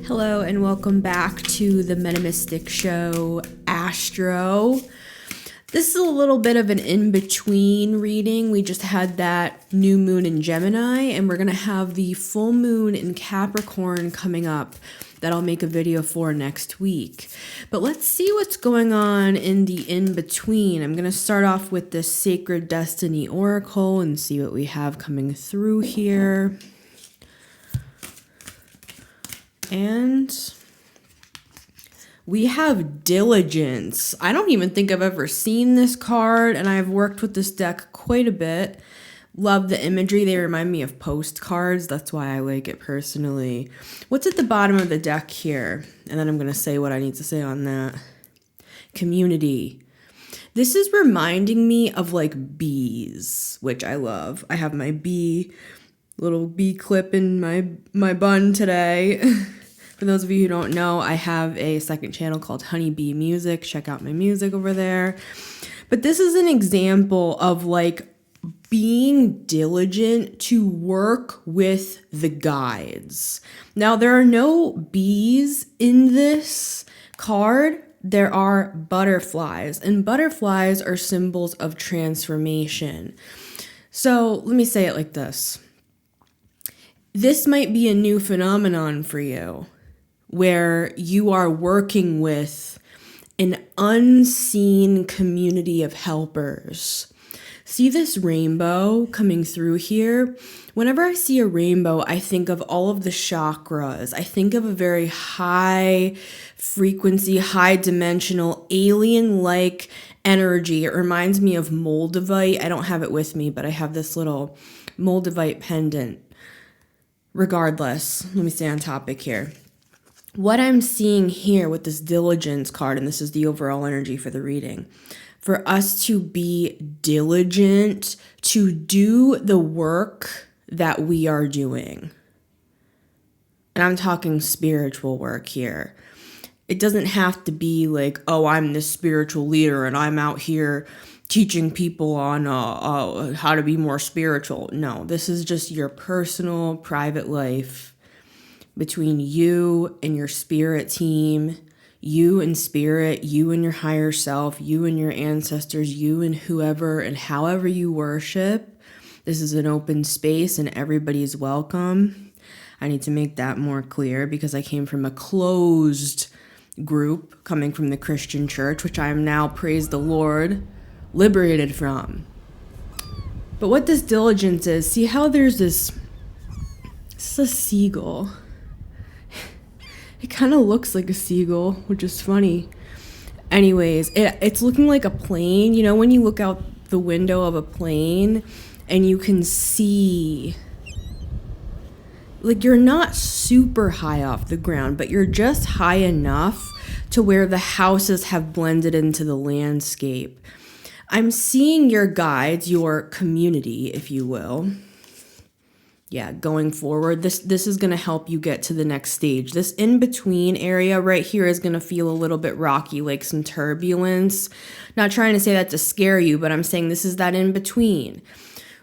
Hello and welcome back to the Metamystic Show, ASTRO. This is a little bit of an in-between reading. We just had that new moon in Gemini, and we're going to have the full moon in Capricorn coming up that I'll make a video for next week. But let's see what's going on in the in-between. I'm going to start off with the Sacred Destiny Oracle and see what we have coming through here. And we have Diligence. I don't even think I've ever seen this card, and I've worked with this deck quite a bit. Love the imagery. They remind me of postcards. That's why I like it personally. What's at the bottom of the deck here? And then I'm going to say what I need to say on that. Community. This is reminding me of like bees, which I love. I have my little bee clip in my bun today. For those of you who don't know, I have a second channel called Honeybee Music. Check out my music over there. But this is an example of like being diligent to work with the guides. Now, there are no bees in this card. There are butterflies, and butterflies are symbols of transformation. So let me say it like this. This might be a new phenomenon for you, where you are working with an unseen community of helpers. See this rainbow coming through here? Whenever I see a rainbow, I think of all of the chakras. I think of a very high frequency, high dimensional, alien-like energy. It reminds me of Moldavite. I don't have it with me, but I have this little Moldavite pendant. Regardless, let me stay on topic here. What I'm seeing here with this Diligence card, and this is the overall energy for the reading, for us to be diligent to do the work that we are doing. And I'm talking spiritual work here. It doesn't have to be like, oh, I'm this spiritual leader and I'm out here teaching people on how to be more spiritual. No, this is just your personal, private life between you and your spirit team, you and spirit, you and your higher self, you and your ancestors, you and whoever and however you worship. This is an open space and everybody's welcome. I need to make that more clear because I came from a closed group coming from the Christian church, which I am now, praise the Lord, liberated from. But what this Diligence is, see how there's this is a seagull. It kind of looks like a seagull, which is funny. Anyways, it's looking like a plane. You know, when you look out the window of a plane and you can see, like, you're not super high off the ground, but you're just high enough to where the houses have blended into the landscape. I'm seeing your guides, your community, if you will. Yeah, going forward, this is going to help you get to the next stage. This in-between area right here is going to feel a little bit rocky, like some turbulence. Not trying to say that to scare you, but I'm saying this is that in-between.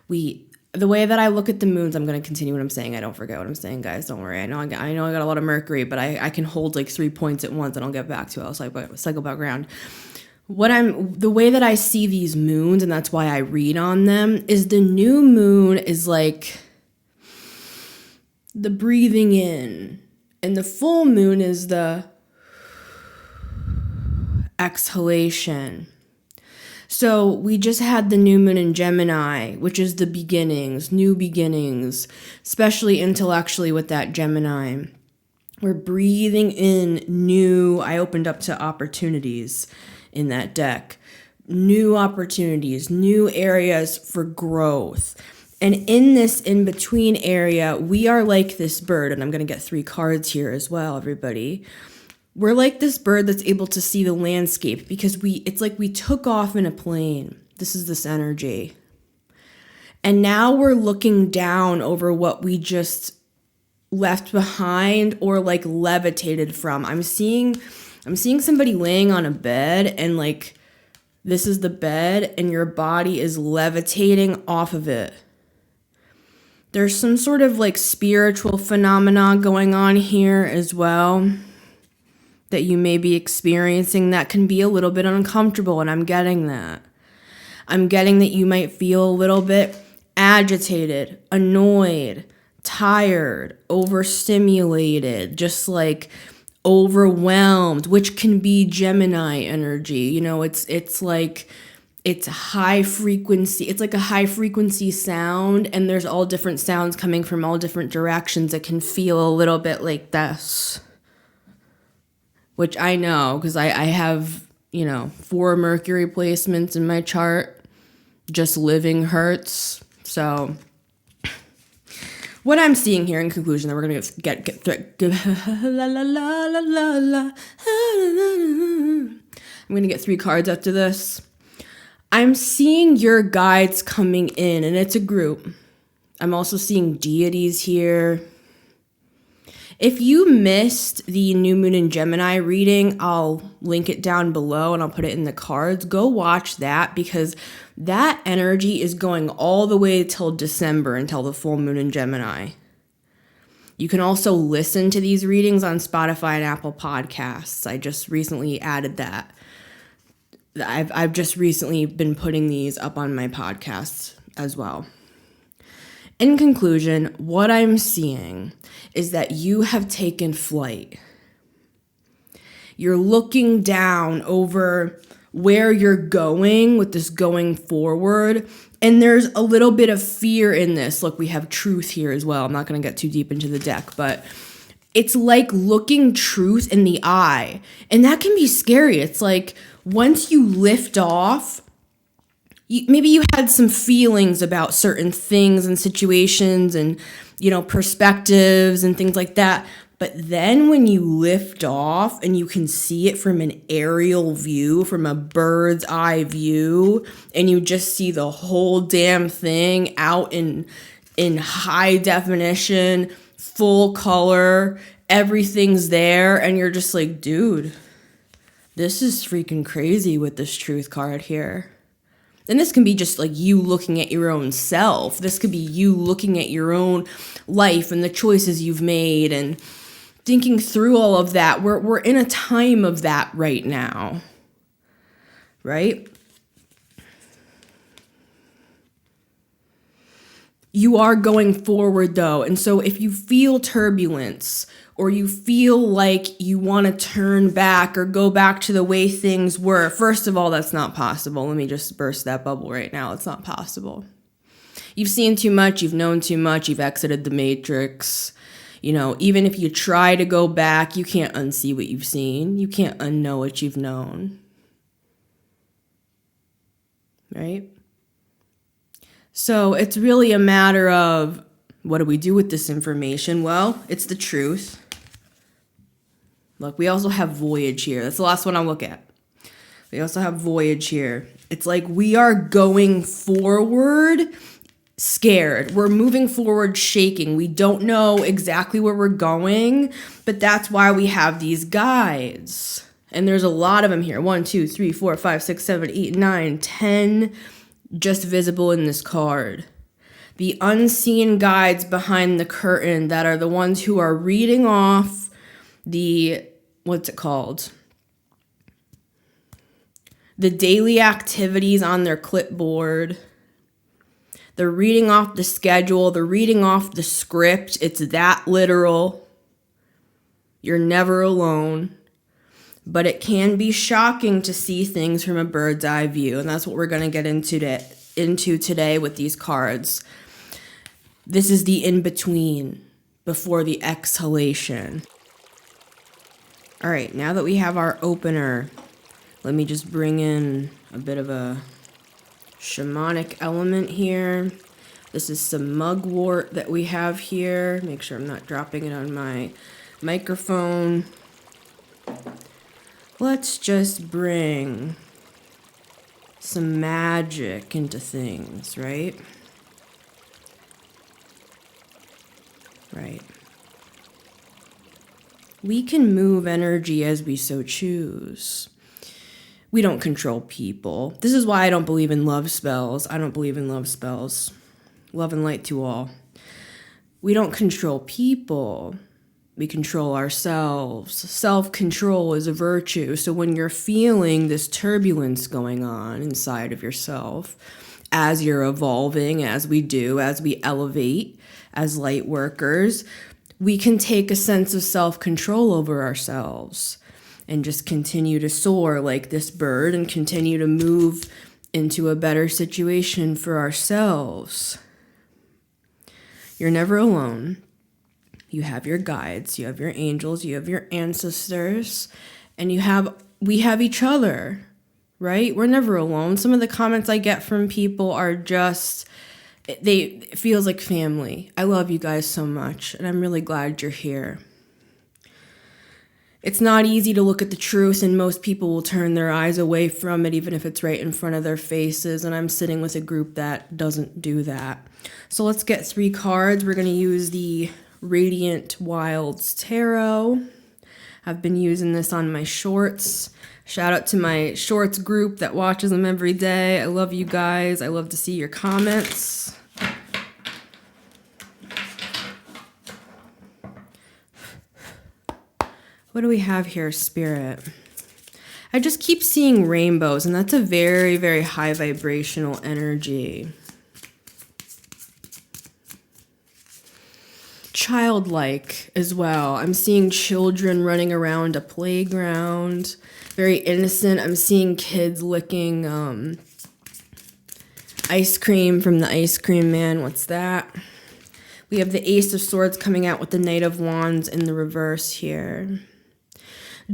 The way that I look at the moons, I'm going to continue what I'm saying. I don't forget what I'm saying, guys. Don't worry. I know I got a lot of Mercury, but I can hold like 3 points at once, and I'll get back to it. I'll cycle back around. The way that I see these moons, and that's why I read on them, is the new moon is like the breathing in, and the full moon is the exhalation. So we just had the new moon in Gemini, which is the beginnings, new beginnings, especially intellectually with that Gemini. We're breathing in new. I opened up to opportunities in that deck. New opportunities, new areas for growth. And in this in-between area, we are like this bird, and I'm going to get 3 cards here as well, everybody. We're like this bird that's able to see the landscape because it's like we took off in a plane. This is this energy. And now we're looking down over what we just left behind or like levitated from. I'm seeing somebody laying on a bed, and like this is the bed and your body is levitating off of it. There's some sort of like spiritual phenomena going on here as well that you may be experiencing that can be a little bit uncomfortable, and I'm getting that. I'm getting that you might feel a little bit agitated, annoyed, tired, overstimulated, just like overwhelmed, which can be Gemini energy. You know, it's like it's high frequency. It's like a high frequency sound, and there's all different sounds coming from all different directions. It can feel a little bit like this, which I know because I have, 4 Mercury placements in my chart. Just living hurts. So what I'm seeing here in conclusion, that we're going to get I'm going to get 3 cards after this. I'm seeing your guides coming in, and it's a group. I'm also seeing deities here. If you missed the New Moon in Gemini reading, I'll link it down below and I'll put it in the cards. Go watch that because that energy is going all the way till December, until the full moon in Gemini. You can also listen to these readings on Spotify and Apple Podcasts. I just recently added that. I've just recently been putting these up on my podcasts as well. In conclusion, what I'm seeing is that you have taken flight. You're looking down over where you're going with this going forward, and there's a little bit of fear in this. Look, we have truth here as well. I'm not going to get too deep into the deck, but it's like looking truth in the eye, and that can be scary. It's like once you lift off, maybe you had some feelings about certain things and situations and, perspectives and things like that. But then when you lift off and you can see it from an aerial view, from a bird's eye view, and you just see the whole damn thing out in high definition, full color, everything's there, and you're just like, dude, this is freaking crazy with this truth card here. And this can be just like you looking at your own self. This could be you looking at your own life and the choices you've made and thinking through all of that. We're in a time of that right now, right? You are going forward though. And so if you feel turbulence, or you feel like you want to turn back or go back to the way things were, first of all, that's not possible. Let me just burst that bubble right now. It's not possible. You've seen too much. You've known too much. You've exited the matrix. Even if you try to go back, you can't unsee what you've seen. You can't unknow what you've known. Right? So it's really a matter of, what do we do with this information? Well, it's the truth. Look, we also have voyage here. That's the last one I'll look at. We also have voyage here. It's like we are going forward scared. We're moving forward shaking. We don't know exactly where we're going, but that's why we have these guides. And there's a lot of them here. 1, 2, 3, 4, 5, 6, 7, 8, 9, 10 just visible in this card. The unseen guides behind the curtain that are the ones who are reading off the, the daily activities on their clipboard. They're reading off the schedule. They're reading off the script. It's that literal. You're never alone. But it can be shocking to see things from a bird's eye view. And that's what we're going to get into today with these cards. This is the in-between before the exhalation. All right, now that we have our opener, let me just bring in a bit of a shamanic element here. This is some mugwort that we have here. Make sure I'm not dropping it on my microphone. Let's just bring some magic into things, right? Right. We can move energy as we so choose. We don't control people. This is why I don't believe in love spells. I don't believe in love spells. Love and light to all. We don't control people. We control ourselves. Self-control is a virtue. So when you're feeling this turbulence going on inside of yourself, as you're evolving, as we do, as we elevate as light workers, we can take a sense of self-control over ourselves and just continue to soar like this bird and continue to move into a better situation for ourselves. You're never alone. You have your guides, you have your angels, you have your ancestors, and we have each other, right? We're never alone. Some of the comments I get from people are just, it feels like family. I love you guys so much, and I'm really glad you're here. It's not easy to look at the truth, and most people will turn their eyes away from it, even if it's right in front of their faces, and I'm sitting with a group that doesn't do that. So let's get 3 cards. We're going to use the Radiant Wilds Tarot. I've been using this on my shorts. Shout out to my shorts group that watches them every day. I love you guys. I love to see your comments. What do we have here, Spirit? I just keep seeing rainbows, and that's a very, very high vibrational energy. Childlike as well. I'm seeing children running around a playground, very innocent. I'm seeing kids licking ice cream from the ice cream man. What's that? We have the Ace of Swords coming out with the Knight of Wands in the reverse here.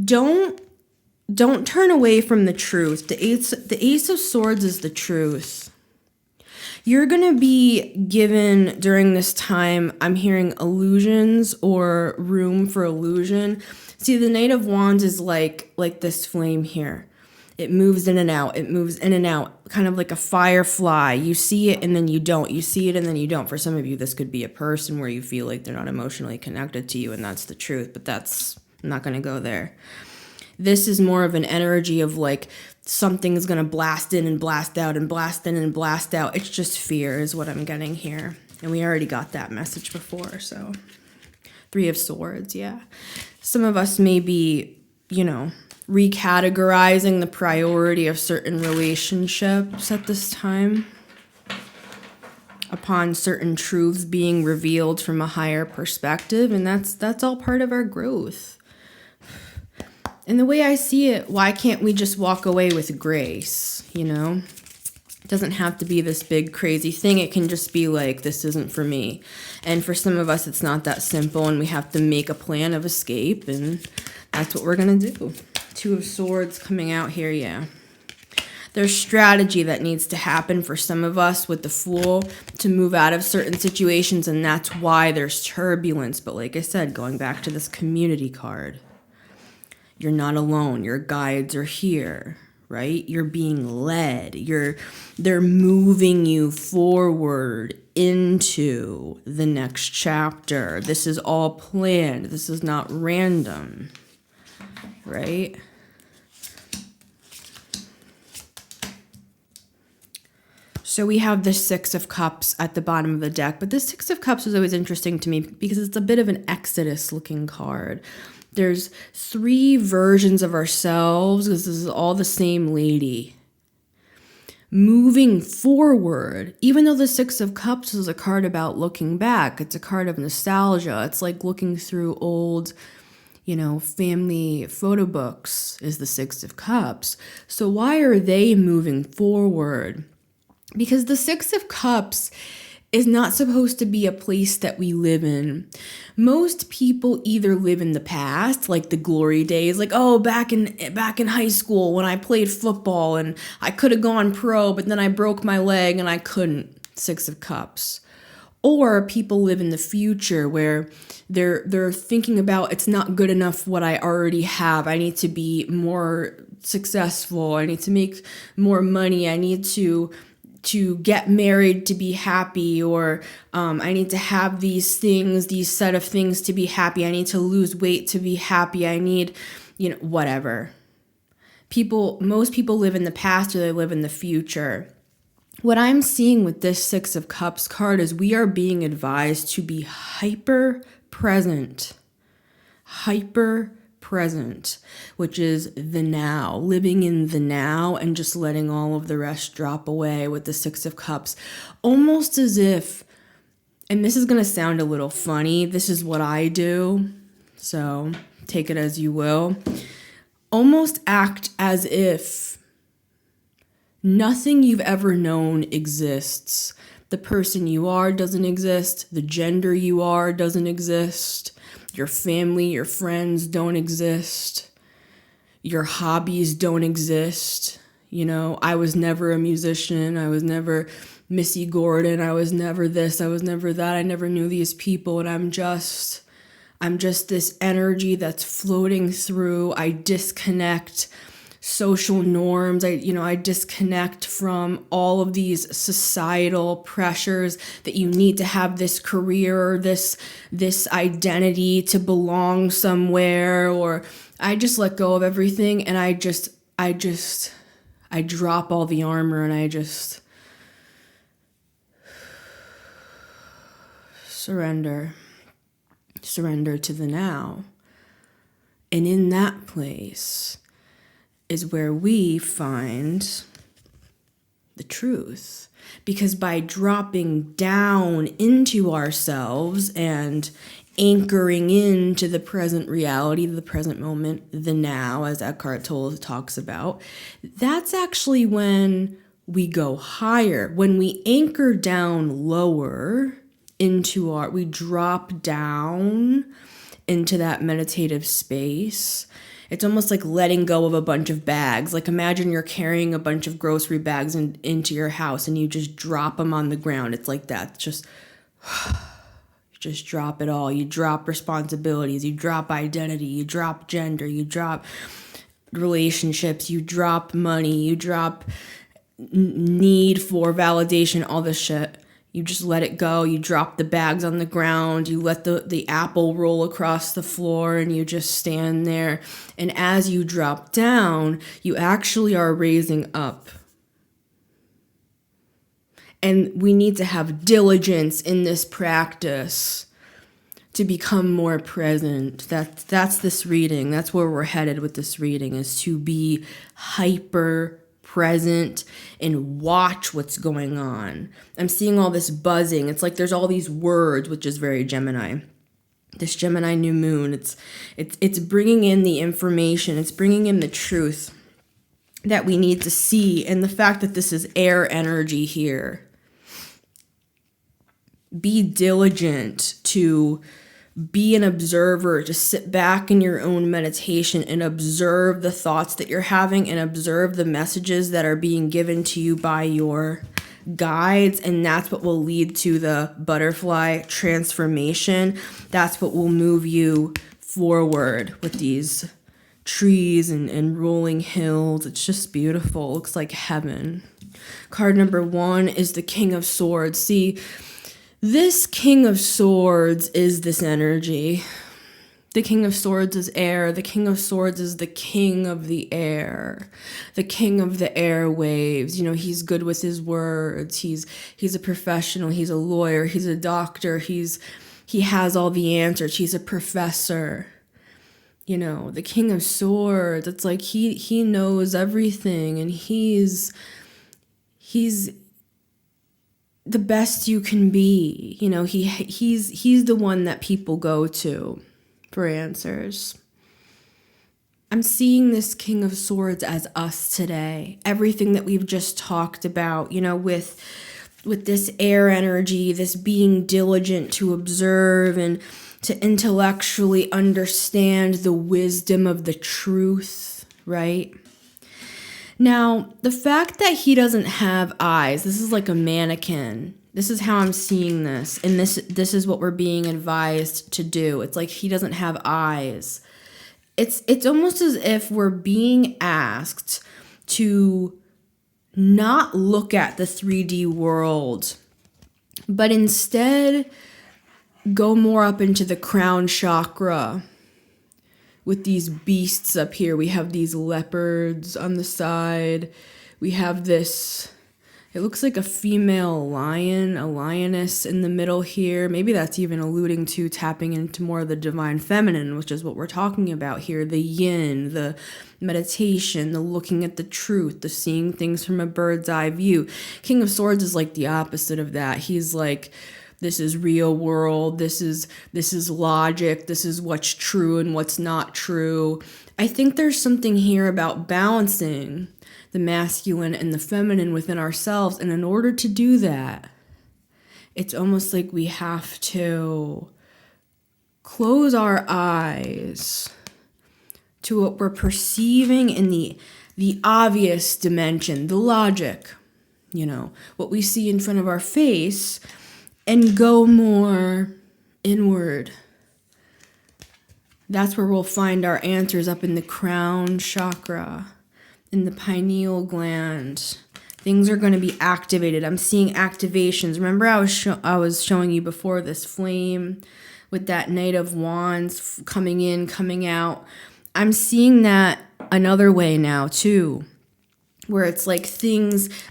Don't turn away from the truth. The Ace of Swords is the truth. You're going to be given during this time, I'm hearing illusions or room for illusion. See, the Knight of Wands is like this flame here. It moves in and out. It moves in and out, kind of like a firefly. You see it and then you don't. You see it and then you don't. For some of you, this could be a person where you feel like they're not emotionally connected to you, and that's the truth. But I'm not going to go there. This is more of an energy of like something's going to blast in and blast out and blast in and blast out. It's just fear is what I'm getting here. And we already got that message before. So 3 of Swords, yeah. Some of us may be, recategorizing the priority of certain relationships at this time upon certain truths being revealed from a higher perspective. And that's all part of our growth. And the way I see it, why can't we just walk away with grace, It doesn't have to be this big crazy thing. It can just be like, this isn't for me. And for some of us, it's not that simple, and we have to make a plan of escape, and that's what we're going to do. 2 of Swords coming out here, yeah. There's strategy that needs to happen for some of us with the Fool to move out of certain situations, and that's why there's turbulence. But like I said, going back to this community card, you're not alone. Your guides are here, right? You're being led. They're moving you forward into the next chapter. This is all planned. This is not random, right? So we have the 6 of Cups at the bottom of the deck, but the 6 of Cups is always interesting to me because it's a bit of an Exodus looking card. There's 3 versions of ourselves. This is all the same lady. Moving forward, even though the 6 of Cups is a card about looking back, it's a card of nostalgia. It's like looking through old, family photo books is the 6 of Cups. So why are they moving forward? Because the 6 of Cups is not supposed to be a place that we live in. Most people either live in the past, like the glory days, like, oh, back in high school when I played football and I could have gone pro, but then I broke my leg and I couldn't. 6 of Cups. Or people live in the future where they're thinking about, it's not good enough what I already have. I need to be more successful. I need to make more money. I need to get married to be happy, or I need to have these things, these set of things to be happy. I need to lose weight to be happy. I need, whatever. Most people live in the past or they live in the future. what I'm seeing with this Six of Cups card is we are being advised to be hyper present, which is the now, living in the now and just letting all of the rest drop away with the Six of Cups. Almost as if, and this is going to sound a little funny, this is what I do, so take it as you will. Almost act as if nothing you've ever known exists. The person you are doesn't exist. The gender you are doesn't exist. Your family, your friends don't exist. Your hobbies don't exist. I was never a musician. I was never Missy Gordon. I was never this. I was never that. I never knew these people. And I'm just this energy that's floating through. I disconnect social norms. I disconnect from all of these societal pressures that you need to have this career, this identity to belong somewhere, or I just let go of everything and I drop all the armor and I just surrender to the now. And in that place is where we find the truth. Because by dropping down into ourselves and anchoring into the present reality, the present moment, the now, as Eckhart Tolle talks about, that's actually when we go higher. When we anchor down lower we drop down into that meditative space. It's almost like letting go of a bunch of bags. Like imagine you're carrying a bunch of grocery bags into your house and you just drop them on the ground. It's like that. You just drop it all. You drop responsibilities. You drop identity. You drop gender. You drop relationships. You drop money. You drop need for validation, all this shit. You just let it go. You drop the bags on the ground. You let the apple roll across the floor and you just stand there. And as you drop down, you actually are raising up. And we need to have diligence in this practice to become more present. That's this reading. That's where we're headed with this reading, is to be hyper present and watch what's going on. I'm seeing all this buzzing. It's like there's all these words, which is very Gemini. This Gemini new moon, it's bringing in the information. It's bringing in the truth that we need to see. And the fact that this is air energy here. Be diligent to be an observer, to sit back in your own meditation and observe the thoughts that you're having and observe the messages that are being given to you by your guides. And that's what will lead to the butterfly transformation. That's what will move you forward with these trees and rolling hills. It's just beautiful. It looks like heaven. Card number 1 is the King of Swords. See, this King of Swords is this energy. The King of Swords is air. The King of Swords is the king of the air. The king of the airwaves. He's good with his words. He's a professional. He's a lawyer. He's a doctor. He has all the answers. He's a professor. The King of Swords, it's like he knows everything, and he's the best you can be. He's the one that people go to for answers. I'm seeing this King of Swords as us today. Everything that we've just talked about, with this air energy, this being diligent to observe and to intellectually understand the wisdom of the truth, right? Now, the fact that he doesn't have eyes, this is like a mannequin. This is how I'm seeing this. And this is what we're being advised to do. It's like he doesn't have eyes. It's almost as if we're being asked to not look at the 3D world, but instead go more up into the crown chakra. With these beasts up here, we have these leopards on the side. We have this It looks like a female lion, a lioness in the middle here. Maybe that's even alluding to tapping into more of the divine feminine, which is what we're talking about here. The yin, the meditation, the looking at the truth, the seeing things from a bird's eye view. King of Swords is like the opposite of that. He's like, this is real world. This is logic. This is what's true and what's not true. I think there's something here about balancing the masculine and the feminine within ourselves. And in order to do that, it's almost like we have to close our eyes to what we're perceiving in the obvious dimension, the logic, what we see in front of our face, and go more inward. That's where we'll find our answers, up in the crown chakra, in the pineal gland. Things are going to be activated. I'm seeing activations. Remember I was showing you before this flame with that Knight of Wands coming in, coming out. I'm seeing that another way now too, where it's like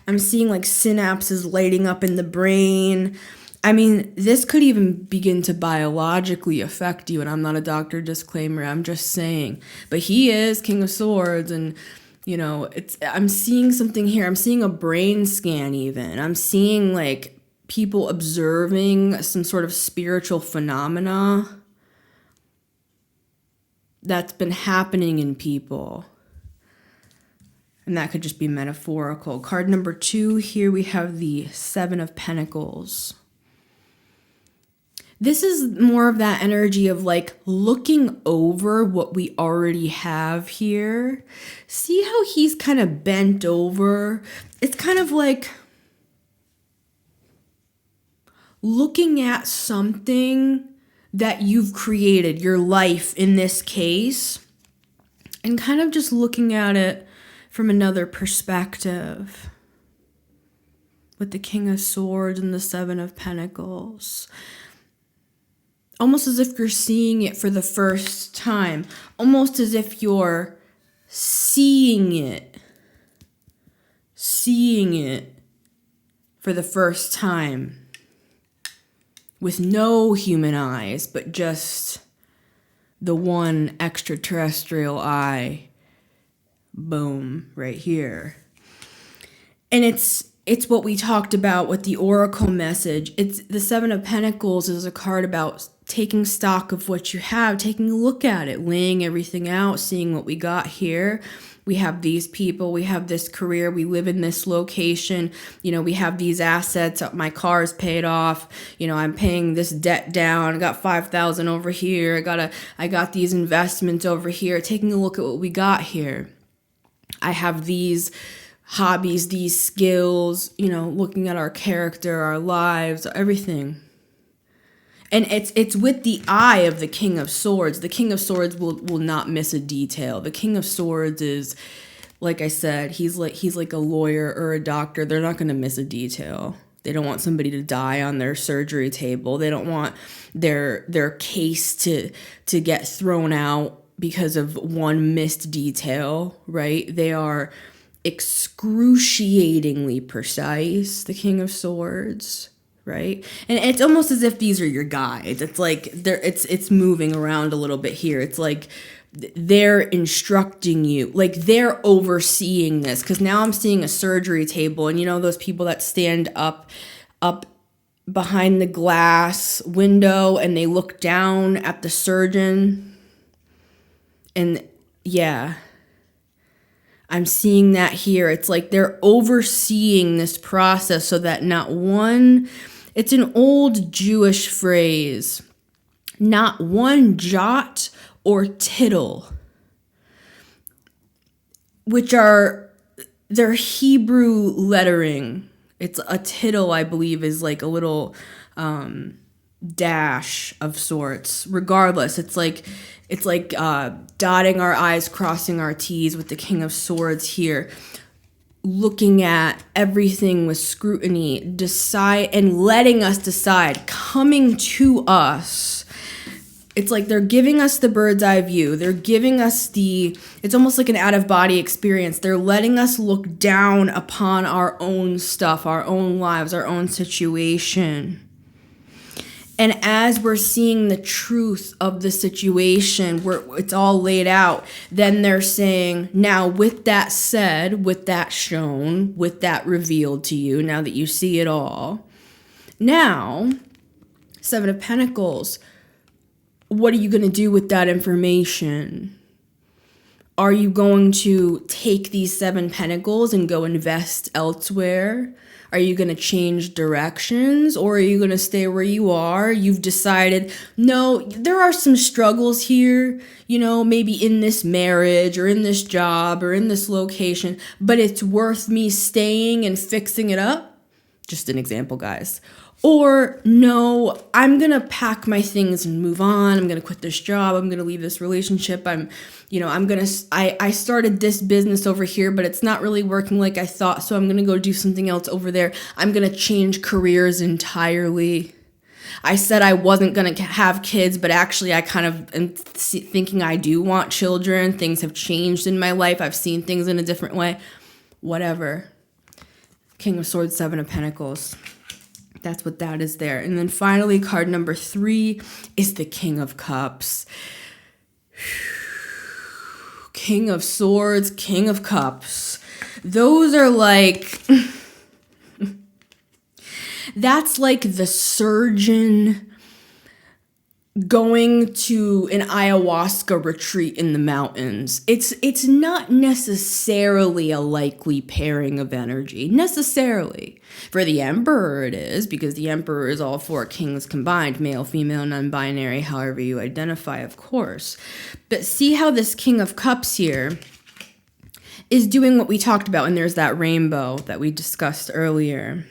I'm seeing like synapses lighting up in the brain. I mean, this could even begin to biologically affect you, and I'm not a doctor, disclaimer, I'm just saying. But he is King of Swords, and I'm seeing something here. I'm seeing a brain scan even. I'm seeing like people observing some sort of spiritual phenomena that's been happening in people. And that could just be metaphorical. Card number 2, here we have the 7 of Pentacles. This is more of that energy of like looking over what we already have here. See how he's kind of bent over? It's kind of like looking at something that you've created, your life in this case, and kind of just looking at it from another perspective. With the King of Swords and the 7 of Pentacles. Almost as if you're seeing it for the first time. Almost as if you're seeing it for the first time. With no human eyes, but just the one extraterrestrial eye. Boom, right here. And it's what we talked about with the Oracle message. It's the 7 of Pentacles is a card about taking stock of what you have, taking a look at it, laying everything out, seeing what we got here. We have these people, we have this career, we live in this location, we have these assets, my car's paid off, I'm paying this debt down, I got 5,000 over here, I got these investments over here, taking a look at what we got here. I have these hobbies, these skills, looking at our character, our lives, everything. And it's with the eye of the King of Swords. The King of Swords will not miss a detail. The King of Swords is, like I said, he's like a lawyer or a doctor. They're not going to miss a detail. They don't want somebody to die on their surgery table. They don't want their case to get thrown out because of one missed detail, right? They are excruciatingly precise, the King of Swords, right? And it's almost as if these are your guides. It's like it's moving around a little bit here. It's like they're instructing you, like they're overseeing this, because now I'm seeing a surgery table, and those people that stand up behind the glass window and they look down at the surgeon, and yeah, I'm seeing that here. It's like they're overseeing this process so that it's an old Jewish phrase, not one jot or tittle, which are their Hebrew lettering. It's a tittle, I believe, is like a little dash of sorts. Regardless, it's like dotting our I's, crossing our T's with the King of Swords here, looking at everything with scrutiny, decide and letting us decide, coming to us It's like they're giving us the bird's eye view. They're giving us it's almost like an out-of-body experience. They're letting us look down upon our own stuff, our own lives, our own situation. And as we're seeing the truth of the situation, where it's all laid out, then they're saying, now with that said, with that shown, with that revealed to you, now that you see it all, now, Seven of Pentacles, what are you going to do with that information? Are you going to take these 7 pentacles and go invest elsewhere? Are you going to change directions, or are you going to stay where you are? You've decided, no, there are some struggles here, maybe in this marriage or in this job or in this location, but it's worth me staying and fixing it up. Just an example, guys. Or no, I'm going to pack my things and move on. I'm going to quit this job. I'm going to leave this relationship. I started this business over here, but it's not really working like I thought. So I'm going to go do something else over there. I'm going to change careers entirely. I said I wasn't going to have kids, but actually I kind of am thinking I do want children. Things have changed in my life. I've seen things in a different way. Whatever. King of Swords, 7 of Pentacles. That's what that is there. And then finally, card number 3 is the King of Cups. King of Swords, King of Cups. Those are like... that's like the surgeon going to an ayahuasca retreat in the mountains. It's not necessarily a likely pairing of energy, necessarily. For the Emperor it is, because the Emperor is all 4 kings combined, male, female, non-binary, however you identify, of course. But see how this King of Cups here is doing what we talked about, and there's that rainbow that we discussed earlier.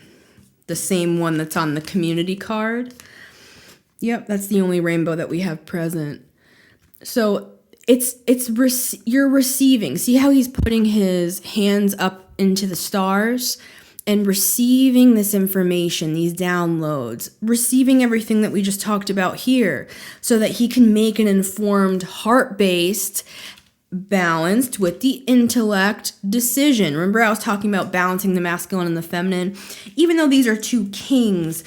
The same one that's on the community card. Yep, that's the only rainbow that we have present. So you're receiving. See how he's putting his hands up into the stars and receiving this information, these downloads, receiving everything that we just talked about here, so that he can make an informed, heart-based, balanced with the intellect decision. Remember, I was talking about balancing the masculine and the feminine. Even though these are 2 kings,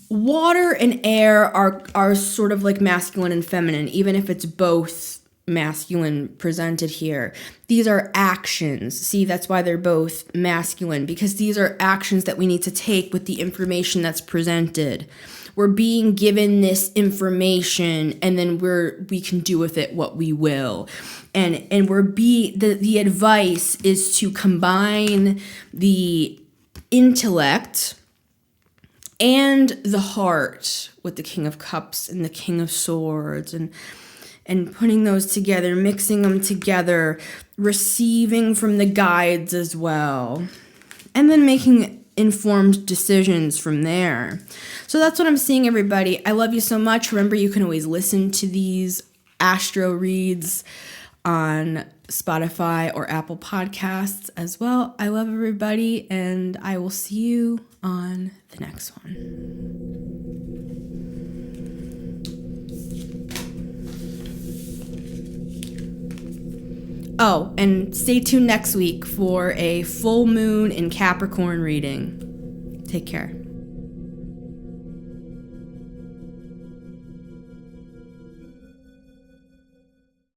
water and air are sort of like masculine and feminine, even if it's both masculine presented here. These are actions. See, that's why they're both masculine, because these are actions that we need to take with the information that's presented. We're being given this information, and then we can do with it what we will. And the advice is to combine the intellect and the heart with the King of Cups and the King of Swords, and putting those together, mixing them together, receiving from the guides as well, and then making informed decisions from there. So that's what I'm seeing, everybody. I love you so much. Remember, you can always listen to these Astro reads on Spotify or Apple Podcasts as well. I love everybody, and I will see you on the next one. Oh, and stay tuned next week for a full moon in Capricorn reading. Take care.